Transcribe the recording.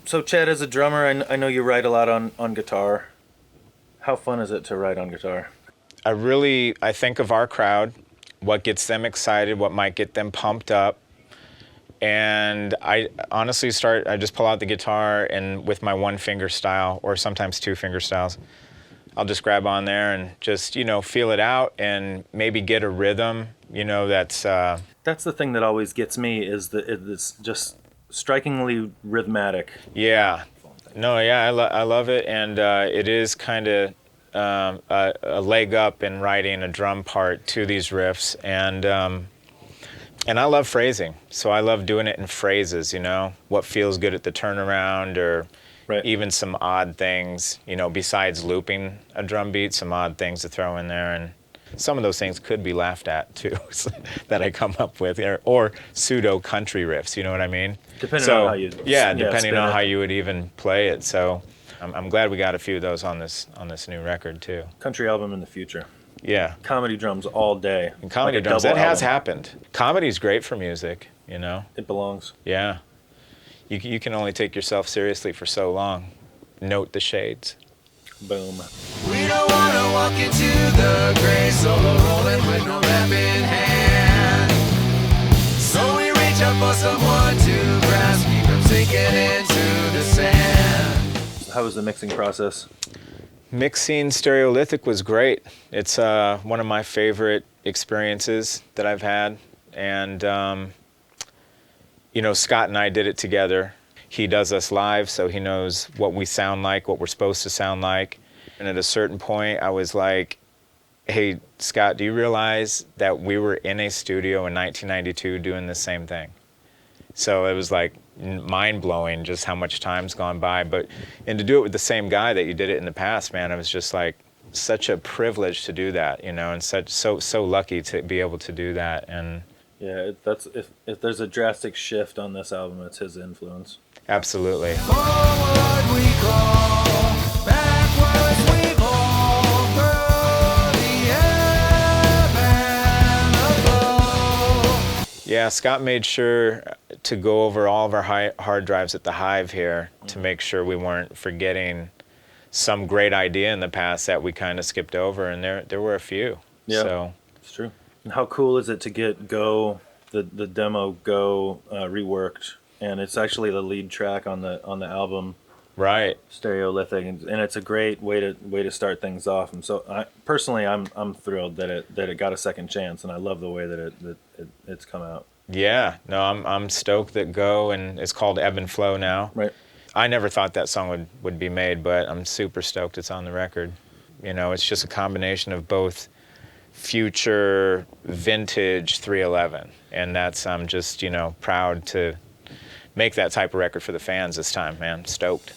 So Chad, as a drummer, I know you write a lot on guitar. How fun is it to write on guitar? I think of our crowd, what gets them excited, what might get them pumped up. And I honestly I just pull out the guitar and with my one finger style, or sometimes two finger styles, I'll just grab on there and just, feel it out and maybe get a rhythm, that's... That's the thing that always gets me, is that it's just strikingly rhythmic. Yeah. No, yeah, I love it. And it is kind of a leg up in writing a drum part to these riffs. And I love phrasing, so I love doing it in phrases, what feels good at the turnaround, or Right. even some odd things, besides looping a drum beat, some odd things to throw in there. And some of those things could be laughed at, too, that I come up with, or pseudo country riffs, you know what I mean? Depending on how you... Yeah, depending on spin how it. you would even play it. So I'm glad we got a few of those on this new record, too. Country album in the future. Yeah. Comedy drums all day. And comedy Like a drums, double that has album. happened. Comedy's great for music, It belongs. Yeah. You can only take yourself seriously for so long. Note the shades. Boom. We don't wanna walk into the gray, solo rolling with no rep in hand. So we reach out for someone to grasp, keep from sinking into the sand. How was the mixing process? Mixing Stereolithic was great. It's one of my favorite experiences that I've had. And, Scott and I did it together. He does us live, so he knows what we sound like, what we're supposed to sound like. And at a certain point, I was like, hey, Scott, do you realize that we were in a studio in 1992 doing the same thing? So it was like mind-blowing just how much time's gone by. And to do it with the same guy that you did it in the past, man, it was just like such a privilege to do that, and so lucky to be able to do that. And Yeah, if there's a drastic shift on this album, it's his influence. absolutely. Forward we crawl, backwards we fall, through the ebb and the flow. Yeah, Scott made sure to go over all of our hard drives at the Hive here to make sure we weren't forgetting some great idea in the past that we kind of skipped over, and there were a few. Yeah, So it's true. And how cool is it to get the demo Go reworked, and it's actually the lead track on the album, right. Stereolithic, and it's a great way to start things off. And so I'm thrilled that it got a second chance, and I love the way that it's come out. Yeah, no, I'm stoked that Go, and it's called Ebb and Flow now. Right. I never thought that song would be made, but I'm super stoked it's on the record. It's just a combination of both future vintage 311, and I'm just proud to make that type of record for the fans this time, man. Stoked.